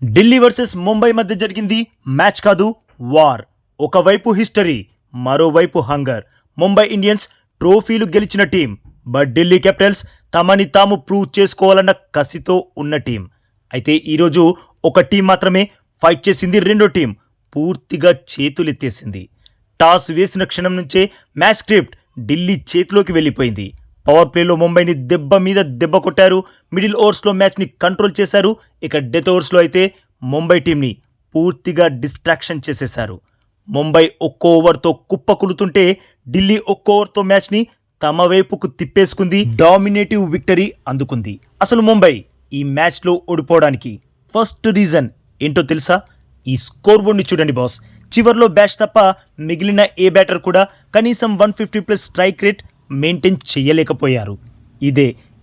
Delhi versus Mumbai మధ్య జరిగింది match కాదు, వార్. ఒకవైపు హిస్టరీ, మరోవైపు హంగర్. ముంబై ఇండియన్స్ ట్రోఫీలు గెలిచిన టీం, బట్ ఢిల్లీ క్యాపిటల్స్ తమని తాము ప్రూవ్ చేసుకోవాలన్న కసితో ఉన్న టీం. అయితే ఈరోజు ఒక టీం మాత్రమే ఫైట్ చేసింది, రెండో టీం పూర్తిగా చేతులెత్తేసింది. టాస్ వేసిన క్షణం నుంచే మ్యాచ్ స్క్రిప్ట్ ఢిల్లీ చేతిలోకి వెళ్ళిపోయింది. పవర్ ప్లేలో ముంబైని దెబ్బ మీద దెబ్బ కొట్టారు. మిడిల్ ఓవర్స్లో మ్యాచ్ని కంట్రోల్ చేశారు. ఇక డెత్ ఓవర్స్లో అయితే ముంబై టీంని పూర్తిగా డిస్ట్రాక్షన్ చేసేశారు. ముంబై ఒక్కో ఓవర్తో కుప్పకులుతుంటే ఢిల్లీ ఒక్కో ఓవర్తో మ్యాచ్ని తమ వైపుకు తిప్పేసుకుంది. డామినేటివ్ విక్టరీ అందుకుంది. అసలు ముంబై ఈ మ్యాచ్లో ఓడిపోవడానికి ఫస్ట్ రీజన్ ఏంటో తెలుసా? ఈ స్కోర్ బోర్డ్ని చూడండి బాస్. చివర్లో బ్యాచ్ తప్ప మిగిలిన ఏ బ్యాటర్ కూడా కనీసం 150+ స్ట్రైక్ రేట్ మెయింటైన్ చేయలేకపోయారు.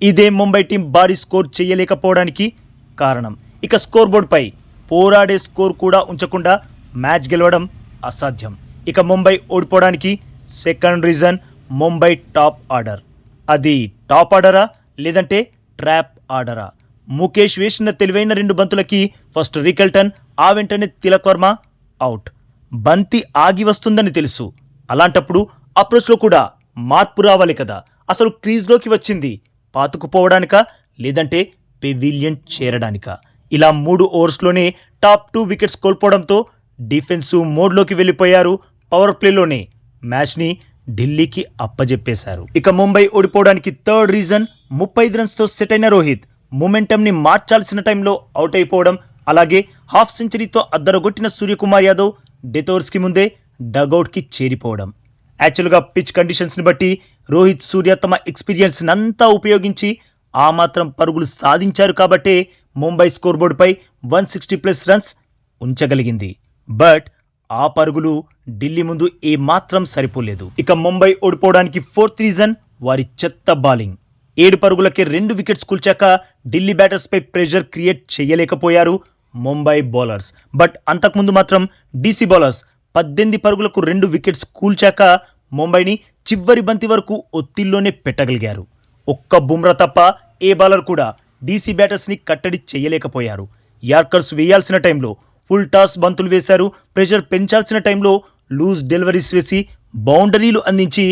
ఇదే ముంబై టీం భారీ స్కోర్ చేయలేకపోవడానికి కారణం. ఇక స్కోర్ బోర్డ్పై పోరాడే స్కోర్ కూడా ఉంచకుండా మ్యాచ్ గెలవడం అసాధ్యం. ఇక ముంబై ఓడిపోవడానికి second reason Mumbai top order. అది టాప్ ఆర్డరా లేదంటే ట్రాప్ ఆర్డరా? ముఖేష్ వేసిన తెలివైన 2 బంతులకి ఫస్ట్ రికల్టన్, ఆ వెంటనే తిలక్ వర్మ అవుట్. బంతి ఆగి వస్తుందని తెలుసు. అలాంటప్పుడు అప్రోచ్లో కూడా మార్పు రావాలి కదా. అసలు క్రీజ్లోకి వచ్చింది పాతుకుపోవడానికా లేదంటే పెవిలియన్ చేరడానికా? ఇలా 3 ఓవర్స్లోనే టాప్ 2 వికెట్స్ కోల్పోవడంతో డిఫెన్సివ్ మోడ్లోకి వెళ్ళిపోయారు. పవర్ ప్లేలోనే మ్యాచ్ని ఢిల్లీకి అప్పజెప్పేశారు. ఇక ముంబై ఓడిపోవడానికి థర్డ్ రీజన్ 35 రన్స్తో సెట్ అయిన రోహిత్ మొమెంటంని మార్చాల్సిన టైంలో అవుట్ అయిపోవడం, అలాగే హాఫ్ సెంచరీతో అద్దరగొట్టిన సూర్యకుమార్ యాదవ్ డెత్ ఓవర్స్కి ముందే డగౌట్కి చేరిపోవడం. యాక్చువల్గా పిచ్ కండిషన్స్ని బట్టి రోహిత్, సూర్య తమ ఎక్స్పీరియన్స్ అంతా ఉపయోగించి ఆ మాత్రం పరుగులు సాధించారు కాబట్టే ముంబై స్కోర్ బోర్డుపై 160+ రన్స్ ఉంచగలిగింది. బట్ ఆ పరుగులు ఢిల్లీ ముందు ఏమాత్రం సరిపోలేదు. ఇక ముంబై ఓడిపోవడానికి ఫోర్త్ రీజన్ వారి చెత్త బౌలింగ్. 7 పరుగులకే 2 వికెట్స్ కూల్చాక ఢిల్లీ బ్యాటర్స్పై ప్రెషర్ క్రియేట్ చేయలేకపోయారు ముంబై బౌలర్స్. బట్ అంతకుముందు మాత్రం డీసీ బౌలర్స్ 18 పరుగులకు 2 వికెట్స్ కూల్చాక ముంబైని చివరి బంతి వరకు ఒత్తిల్లోనే పెట్టగలిగారు. ఒక్క బుమ్రా తప్ప ఏ బౌలర్ కూడా డీసీ బ్యాటర్స్ని కట్టడి చేయలేకపోయారు. యార్కర్స్ వేయాల్సిన టైంలో ఫుల్ టాస్ బంతులు వేశారు. ప్రెషర్ పెంచాల్సిన టైంలో లూజ్ డెలివరీస్ వేసి బౌండరీలు అందించి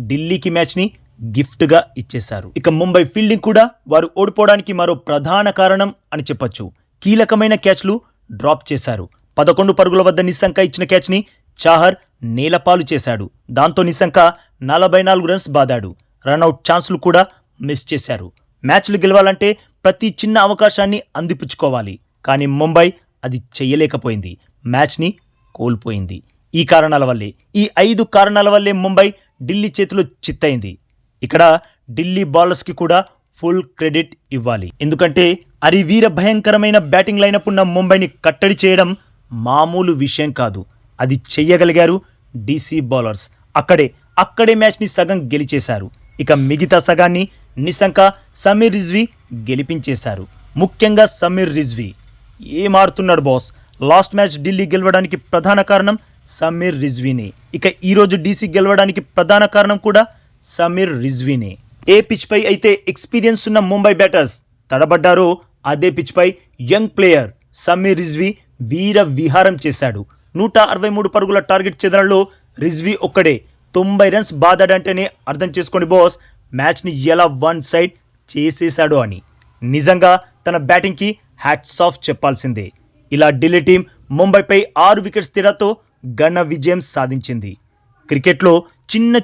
ఢిల్లీకి మ్యాచ్ని గిఫ్ట్గా ఇచ్చేశారు. ఇక ముంబై ఫీల్డింగ్ కూడా వారు ఓడిపోవడానికి మరో ప్రధాన కారణం అని చెప్పొచ్చు. కీలకమైన క్యాచ్లు డ్రాప్ చేశారు. 11 పరుగుల వద్ద నిశంక ఇచ్చిన క్యాచ్ని చాహర్ నేలపాలు చేశాడు. దాంతో నిశంక 44 రన్స్ బాదాడు. రన్అట్ ఛాన్సులు కూడా మిస్ చేశారు. మ్యాచ్లు గెలవాలంటే ప్రతి చిన్న అవకాశాన్ని అందిపుచ్చుకోవాలి. కానీ ముంబై అది చెయ్యలేకపోయింది. మ్యాచ్ని కోల్పోయింది. ఈ 5 కారణాల వల్లే ముంబై ఢిల్లీ చేతిలో చిత్తయింది. ఇక్కడ ఢిల్లీ బౌలర్స్కి కూడా ఫుల్ క్రెడిట్ ఇవ్వాలి. ఎందుకంటే వీర భయంకరమైన బ్యాటింగ్ లైనప్ ఉన్న ముంబైని కట్టడి చేయడం మామూలు విషయం కాదు. అది చెయ్యగలిగారు డీసీ బౌలర్స్. అక్కడే మ్యాచ్ని సగం గెలిచేశారు. ఇక మిగతా సగాన్ని నిశంక, సమీర్ రిజ్వీ గెలిపించేశారు. ముఖ్యంగా సమీర్ రిజ్వీ ఏమారుతున్నాడు బాస్. లాస్ట్ మ్యాచ్ ఢిల్లీ గెలవడానికి ప్రధాన కారణం సమీర్ రిజ్వీనే. ఇక ఈరోజు డీసీ గెలవడానికి ప్రధాన కారణం కూడా సమీర్ రిజ్వీనే. ఏ పిచ్పై అయితే ఎక్స్పీరియన్స్ ఉన్న ముంబై బ్యాటర్స్ తడబడ్డారో అదే పిచ్పై యంగ్ ప్లేయర్ సమీర్ రిజ్వీ వీర విహారం చేశాడు. 163 పరుగుల టార్గెట్ చెదరలో రిజ్వీ ఒక్కడే 90 రన్స్ బాదాడంటేనే అర్థం చేసుకోండి బాస్ మ్యాచ్ని ఎలా వన్ సైడ్ చేసేశాడో అని. నిజంగా తన బ్యాటింగ్కి హ్యాట్స్ ఆఫ్ చెప్పాల్సిందే. ఇలా ఢిల్లీ టీం ముంబైపై 6 వికెట్స్ తేడాతో ఘన విజయం సాధించింది. క్రికెట్లో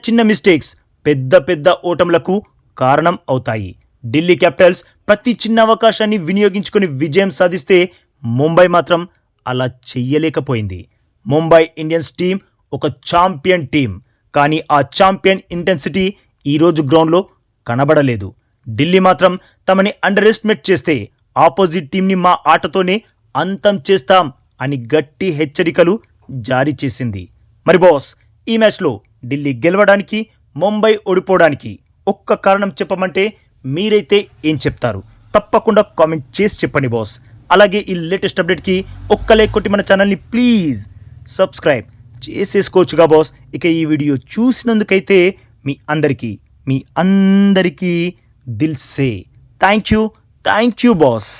చిన్న మిస్టేక్స్ పెద్ద ఓటములకు కారణం అవుతాయి. ఢిల్లీ క్యాపిటల్స్ ప్రతి చిన్న అవకాశాన్ని వినియోగించుకొని విజయం సాధిస్తే ముంబై మాత్రం అలా చెయ్యలేకపోయింది. ముంబై ఇండియన్స్ టీం ఒక ఛాంపియన్ టీం. కానీ ఆ ఛాంపియన్ ఇంటెన్సిటీ ఈరోజు గ్రౌండ్లో కనబడలేదు. ఢిల్లీ మాత్రం తమని అండర్ ఎస్టిమేట్ చేస్తే ఆపోజిట్ టీంని మా ఆటతోనే అంతం చేస్తాం అని గట్టి హెచ్చరికలు జారీ చేసింది. మరి బాస్, ఈ మ్యాచ్లో ఢిల్లీ గెలవడానికి, ముంబై ఓడిపోవడానికి ఒక్క కారణం చెప్పమంటే మీరైతే ఏం చెప్తారు? తప్పకుండా కామెంట్ చేసి చెప్పండి బాస్. అలాగే ఈ లేటెస్ట్ అప్డేట్కి ఒక్క లైక్ కొట్టి మన ఛానల్ని ప్లీజ్ సబ్స్క్రైబ్ చేసేసుకోవచ్చుగా బాస్. ఇక ఈ వీడియో చూసినందుకైతే మీ అందరికీ దిల్ సే థ్యాంక్ యూ బాస్.